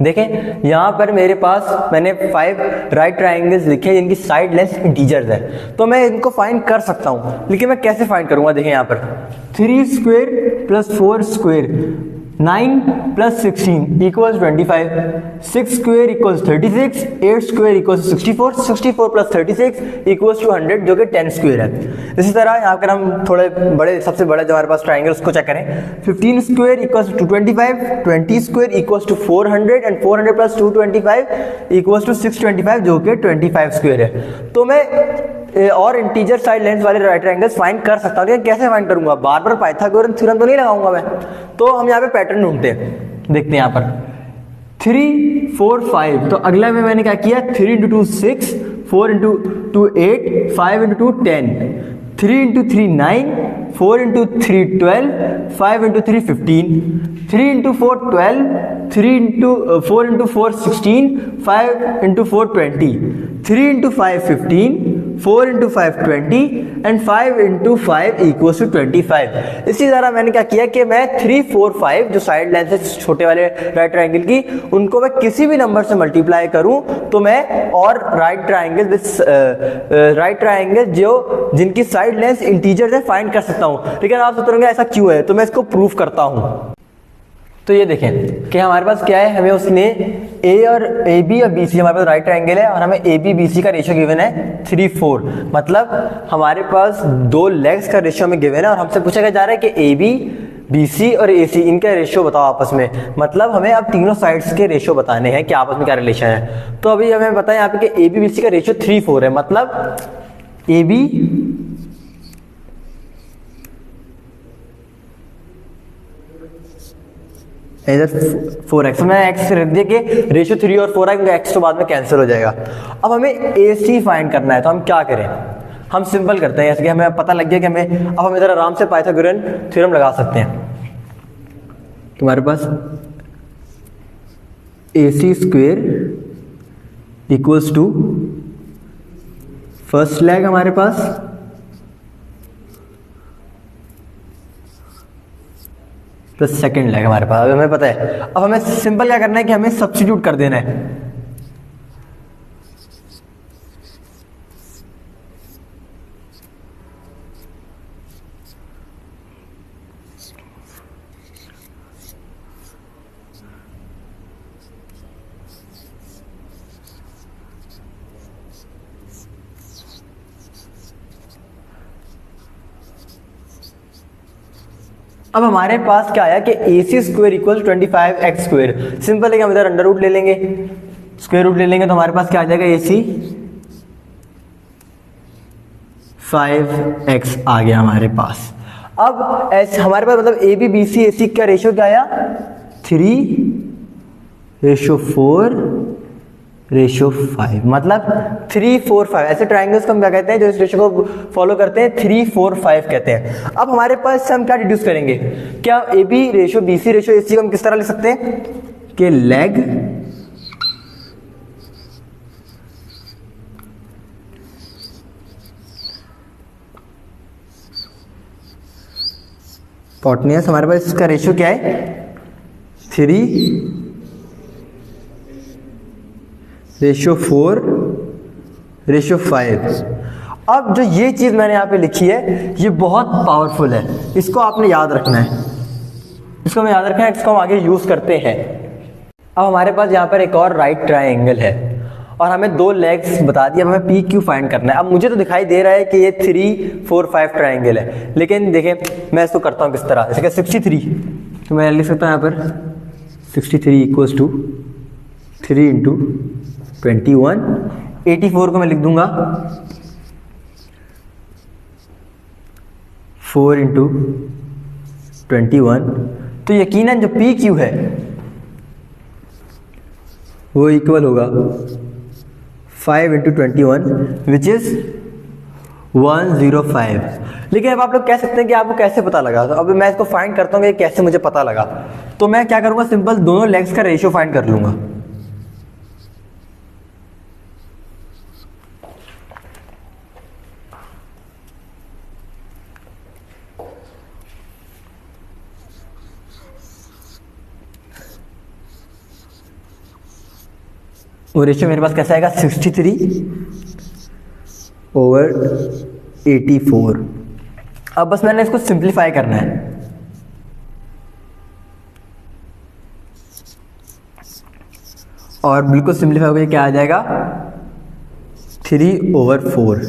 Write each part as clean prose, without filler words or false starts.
देखें यहाँ पर मेरे पास मैंने 5 राइट ट्राइंगल्स लिखे हैं जिनकी साइड लेंथ इंटीजर्स है, तो मैं इनको फाइंड कर सकता हूँ, लेकिन मैं कैसे फाइंड करूँगा? देखें यहाँ पर 3 square plus 4 square 9 plus 16 equals 25, 6 square equals 36, 8 square equals 64, 64 plus 36 equals to 100 जो कि 10 स्क्वायर है। इसी तरह यहाँ पर हम थोड़े बड़े, सबसे बड़ा जो हमारे पास ट्राइंगल उसको चेक करें। 15 square equals to 25, 20 square equals to 400 and 400 plus 225 equals to 625 जो कि 25 स्क्वायर है। तो मैं और इंटीजर साइड लेंथ वाले राइट ट्रायंगल्स फाइंड कर सकता हूँ, लेकिन कैसे फाइंड करूंगा? बार बार पाइथागोरस थ्योरम तो नहीं लगाऊंगा मैं। तो हम यहाँ पे पैटर्न ढूंढते हैं, देखते हैं यहाँ पर 3 4 5। तो अगला में मैंने क्या किया? 3 into 2 6, 4 into 2 8, 5 into 2 10, 3 into 3 9, 4 into 3 12, 5 into 3 15, 3 into 4 12, 3 into 4 into 4 16, 5 into 4 20, 3 into 5 15, 4 into 5 20 and 5 into 5 equals to 25। इसी तरह मैंने क्या किया कि मैं 3 4 5 जो साइड लेंथ है छोटे वाले राइट ट्रायंगल की, उनको मैं किसी भी नंबर से मल्टीप्लाई करूं तो मैं और राइट ट्रायंगल जो जिनकी साइड लेंथ इंटीजर है फाइंड कर सकता हूं। लेकिन आप सोच रहे होंगे ऐसा क्यों है, तो मैं इसको प्रूफ करता हूं। तो ये देखें कि हमारे पास क्या है, हमें उसने ए और ए बी और बी सी, हमारे पास राइट ट्रायंगल है और हमें ए बी बी सी का रेशियो गिवन है 3 4। मतलब हमारे पास 2 लेग्स का रेशियो हमें गिवन है और हमसे पूछा जा रहा है कि ए बी बी सी और ए सी इनका रेशियो बताओ आपस में। मतलब हमें अब तीनों साइड्स के रेशियो बताने हैं कि आपस में क्या रिलेशन है। तो अभी हमें बताएं यहाँ पे कि ए बी बी सी का रेशियो 3 4 है। मतलब ए बी इधर 4x, मैं x रख दिया कि रेशियो 3 और 4 है क्योंकि x तो बाद में कैंसिल हो जाएगा। अब हमें AC फाइंड करना है, तो हम क्या करें? हम सिंपल करते हैं, जैसे कि हमें पता लग गया कि अब हम इधर आराम से पाइथागोरन थ्योरम लगा सकते हैं। तुम्हारे पास AC square equals to first leg हमारे पास प्लस सेकेंड लेग हमारे पास। अब हमें पता है, अब हमें सिंपल क्या करना है कि हमें सब्स्टिट्यूट कर देना है। अब हमारे पास क्या आया कि AC square equal 25x square. Simple है कि हम इधर अंडर रूट ले लेंगे, स्क्वायर रूट ले लेंगे, तो हमारे पास क्या आ जाएगा? AC 5x आ गया हमारे पास। अब ऐसे हमारे पास मतलब AB BC AC का रेशियो क्या आया? 3:4:5। मतलब 3 4 5। ऐसे ट्राइंगल्स को हम क्या कहते हैं जो इस रेशियो को फॉलो करते हैं? 3 4 5 कहते हैं। अब हमारे पास से हम क्या डिड्यूस करेंगे? क्या AB ratio BC ratio AC को हम किस तरह लिख सकते हैं कि लेग पॉटनियस, हमारे पास इसका रेशियो क्या है? 3:4:5। अब जो ये चीज मैंने यहाँ पे लिखी है ये बहुत पावरफुल है, इसको आपने याद रखना है, इसको हमें याद रखना है, इसको हम आगे यूज करते हैं। अब हमारे पास यहाँ पर एक और राइट ट्रायंगल है और हमें 2 लेग्स बता दिया, हमें पी क्यू फाइंड करना है। अब मुझे तो दिखाई दे रहा है कि ये 3 4 5 ट्रायंगल है, लेकिन देखें मैं इसको करता हूँ किस तरह। जैसे कि 63, तो मैं लिख सकता हूँ यहाँ पर 63 इक्वल्स टू 3 इंटू 21। 84 को मैं लिख दूंगा 4 इंटू 21। तो यकीनन जो पी क्यू है वो इक्वल होगा 5 इंटू 21 विच इज 105। लेकिन अब आप लोग कह सकते हैं कि आपको कैसे पता लगा? तो अब मैं इसको फाइंड करता हूँ कि कैसे मुझे पता लगा। तो मैं क्या करूँगा, सिंपल दोनों लेग्स का रेशियो फाइंड कर लूँगा। वो रेशियो मेरे पास कैसा आएगा 63/84। अब बस मैंने इसको सिंप्लीफाई करना है। और बिल्कुल सिंप्लीफाई होकर क्या आ जाएगा 3/4।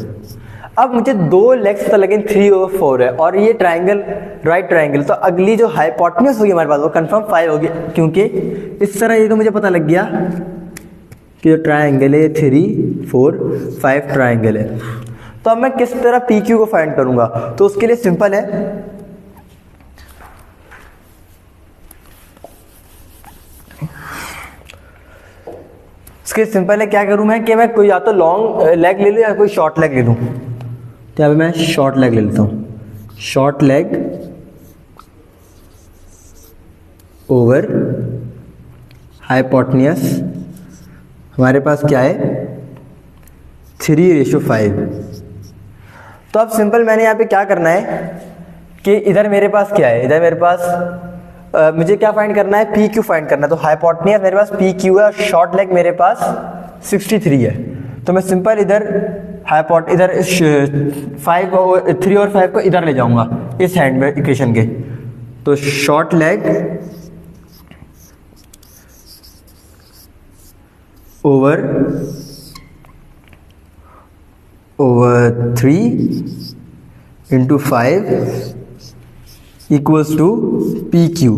अब मुझे दो लेग्स पता लगे 3/4 है और ये ट्राइंगल राइट ट्राइंगल, तो अगली जो हाइपोटेन्यूज होगी हमारे पास वो कंफर्म 5 होगी, क्योंकि इस तरह ये तो मुझे पता लग गया कि जो ट्राइंगल है 3, 4, 5 ट्राइंगल है। तो अब मैं किस तरह पी क्यू को फाइंड करूंगा, तो उसके लिए सिंपल है, क्या करूं मैं कि मैं कोई या तो लॉन्ग लेग ले लूं या कोई शॉर्ट लेग ले लूं। तो यहाँ पे मैं शॉर्ट लेग ले लेता हूं। शॉर्ट लेग ओवर हाइपोटेन्यूज हमारे पास क्या है 3/5। तो अब सिंपल मैंने यहाँ पे क्या करना है कि इधर मेरे पास क्या है, इधर मेरे पास मुझे क्या फाइंड करना है, पी क्यू फाइंड करना है। तो हाइपोटेन्यूज मेरे पास पी क्यू है और शॉर्ट लेग मेरे पास 63 है। तो मैं सिंपल इधर 3 और 5 को इधर ले जाऊंगा इस हैंड में इक्वेशन के। तो short leg over 3 × 5 equals to P Q.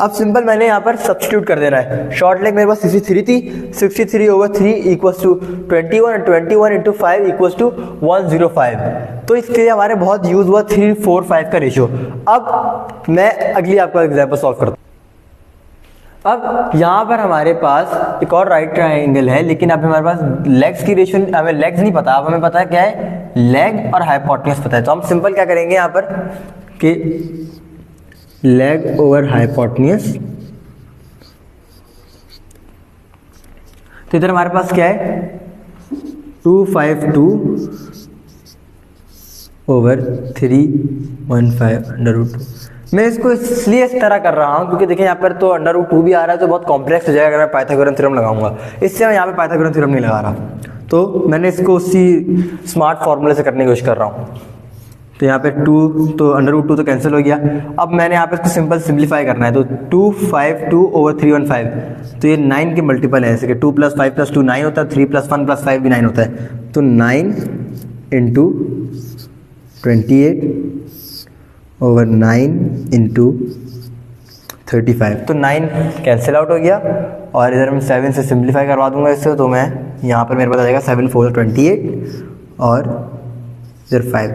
अब सिंपल मैंने यहाँ पर सब्स्टिट्यूट कर देना है। शॉर्ट लेग मेरे पास 63 थी, 63/3 इक्वल्स टू 21 और 21 × 5 इक्वल्स टू 105। तो इसके लिए हमारे बहुत यूज हुआ 3, 4, 5 का रेशियो। अब मैं अगली आपका एग्जाम्पल सॉल्व करता हूँ। अब यहाँ पर हमारे पास एक और राइट ट्राइंगल है, लेकिन अब हमारे पास लेग्स की रेशियो, हमें लेग्स नहीं पता, अब हमें पता है क्या है लेग और हाइपोटेन्यूज पता है। तो हम सिंपल क्या करेंगे यहाँ पर कि लेग ओवर हाइपोटेन्यूज। तो इधर हमारे पास क्या है 252/315 √2। मैं इसको इसलिए इस तरह कर रहा हूँ क्योंकि देखिए यहाँ पर तो √2 भी आ रहा है, तो बहुत कॉम्प्लेक्स हो जाएगा अगर मैं पाइथागोरन थ्योरम लगाऊंगा। इससे मैं यहाँ पे पाइथागोरन थ्योरम नहीं लगा रहा, तो मैंने इसको उसी स्मार्ट फॉर्मूले से करने की कोशिश कर रहा हूँ। तो यहाँ पे 2 तो √2 तो कैंसिल हो गया। अब मैंने यहाँ पे इसको सिंपल सिंप्लीफाई करना है। तो 252/315, तो ये 9 के मल्टीपल है, जैसे कि 2 + 5 + 2 9 होता है, 3 + 1 + 5 भी 9 होता है। तो 9 × 28/9 × 35, तो 9 कैंसिल आउट हो गया। और इधर मैं 7 से सिंप्लीफाई करवा दूंगा इससे, तो मैं यहाँ पर मेरे पास आ जाएगा 7 × 4 = 28 और इधर 5।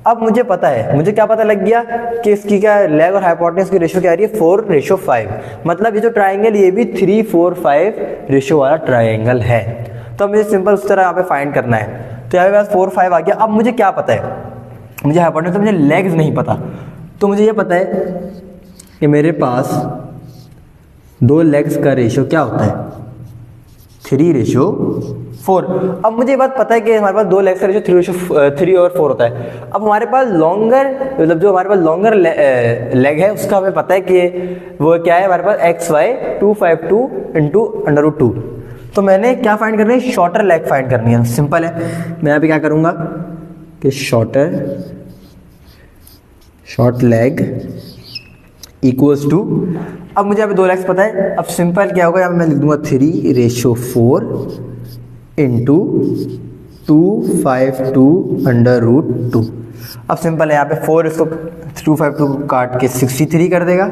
अब मुझे पता है, मुझे क्या पता लग गया कि इसकी क्या लेग और हाइपोटेन्यूज की रेशियो क्या आ रही है 4/5। मतलब ये जो ट्राइंगल ये भी 3, 4, 5 रेशियो वाला ट्राइंगल है। तो मुझे सिंपल उस तरह यहाँ पे फाइंड करना है। तो यहाँ पे पास 4, 5 आ गया। अब मुझे क्या पता है, मुझे हाइपोटेन्यूज, तो मुझे लेग्स नहीं पता। तो मुझे ये पता है कि मेरे पास दो लेग्स का रेशियो क्या होता है 3/4। अब मुझे ये बात पता है कि हमारे पास दो लेग्स का रेशियो 3 और 4 होता है। अब हमारे पास लॉन्गर, मतलब जो हमारे पास लॉन्गर लेग है उसका हमें पता है कि वो क्या है, हमारे पास XY 252 × √2। तो मैंने क्या फाइंड करनी है, शॉर्टर लेग फाइंड करनी है। सिंपल है, मैं यहाँ पे क्या करूँगा कि शॉर्ट लेग इक्वल्स टू, अब मुझे यहाँ पे दो लेग्स पता है। अब सिंपल क्या होगा, यहाँ पे मैं लिख दूंगा 3/4 × 252 √2। अब सिंपल है, यहाँ पे 4 इसको 252 को काट के 63 कर देगा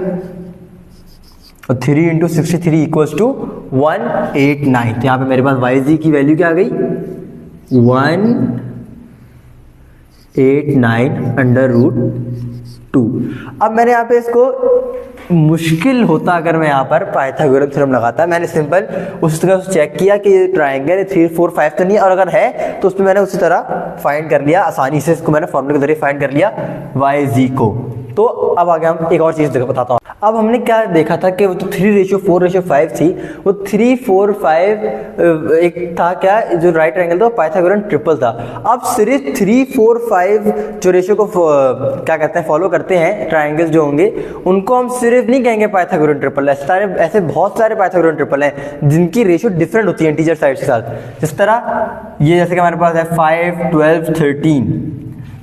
और 3 × 63 = 189। तो यहाँ पे मेरे पास YG की वैल्यू क्या आ गई 189 √2। अब मैंने यहाँ पे इसको, मुश्किल होता अगर मैं यहाँ पर पाइथागोरन थ्योरम लगाता, मैंने सिंपल उसी तरह से चेक किया कि ये ट्राइंगल 3, 4, 5 तो नहीं है, और अगर है तो उसमें मैंने उसी तरह फाइंड कर लिया आसानी से। इसको मैंने फॉर्मूले के जरिए फाइंड कर लिया YG को। तो अब आगे हम एक और चीज़ बताता हूँ। अब हमने क्या देखा था कि वो तो 3:4:5 थी, वो 3:4:5 एक था क्या जो राइट ट्रायंगल था, पाइथागोरन ट्रिपल था। अब सिर्फ 3:4:5 जो रेशियो को क्या कहते हैं फॉलो करते हैं ट्रायंगल्स जो होंगे, उनको हम सिर्फ नहीं कहेंगे पाइथागोरन ट्रिपल। ऐसे बहुत सारे पाइथागोरन ट्रिपल हैं जिनकी रेशियो डिफरेंट होती है इंटीजर साइड के साथ। जिस तरह ये जैसे कि हमारे पास है 5, 12, 13,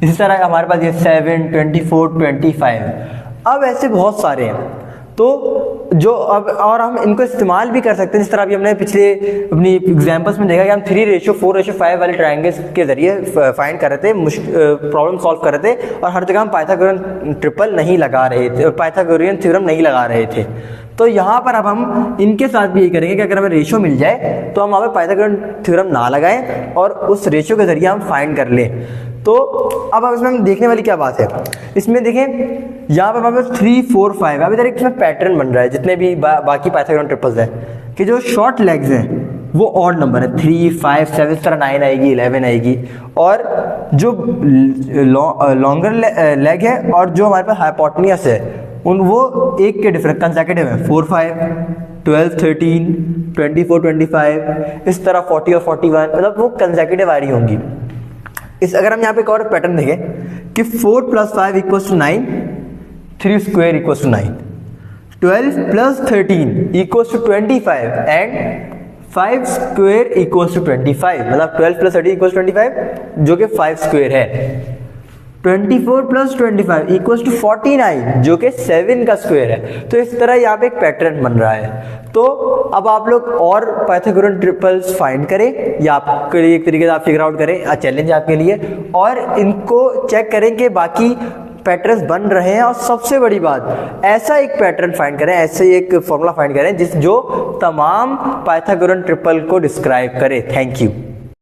इसी तरह हमारे पास ये 7, 24, 25। अब ऐसे बहुत सारे हैं, तो जो अब और हम इनको इस्तेमाल भी कर सकते हैं। जिस तरह अभी हमने पिछले अपनी एग्जांपल्स में देखा कि हम 3:4:5 वाले ट्रायंगल्स के जरिए फाइंड कर रहे थे, प्रॉब्लम सॉल्व कर रहे थे, और हर जगह हम पाइथागोरन ट्रिपल नहीं लगा रहे थे, पाइथागोरियन थ्योरम नहीं लगा रहे थे। तो यहाँ पर अब हम इनके साथ भी यही करेंगे कि अगर हमें रेशियो मिल जाए तो हम वहाँ पे पाइथागोरन थ्योरम ना लगाएं और उस रेशियो के जरिए हम फाइंड कर लें। तो अब इसमें हम देखने वाली क्या बात है, इसमें देखें यहाँ पर हमारे पास 3, 4, 5 अभी तक इसमें पैटर्न बन रहा है जितने भी बाकी पाइथागोरन ट्रिपल्स हैं कि जो शॉर्ट लेग्स हैं वो ऑड नंबर है, 3, 5, 7, इस तरह 9 आएगी, 11 आएगी, और जो लॉन्गर लेग है और जो हमारे पास हाइपोटेन्यूस है वो एक के डिफरेंट कंसेक्यूटिव है, 4, 5, 12, 13, 24, 25, इस तरह 40 और 41, मतलब वो कंसेक्यूटिव आ रही होंगी। अगर हम यहाँ पे एक और पैटर्न देखें कि 4 + 5 = 9, 3 स्क्वायर = 9, 12 + 13 = 25 एंड 5 स्क्वायर = 25, मतलब 12 + 13 = 25 जो कि 5 स्क्वायर है। 24 + 25 = 49 जो कि 7 का स्क्वायर है। तो इस तरह यहाँ पे एक पैटर्न बन रहा है। तो अब आप लोग और पाइथागोरन ट्रिपल्स फाइंड करें या आपके लिए एक तरीके से आप फिगर आउट करें, चैलेंज आपके लिए, और इनको चेक करें कि बाकी पैटर्न्स बन रहे हैं। और सबसे बड़ी बात, ऐसा एक पैटर्न फाइंड करें, ऐसे एक फॉर्मूला फाइंड करें जो तमाम पाइथागोरन ट्रिपल को डिस्क्राइब करे। Thank you.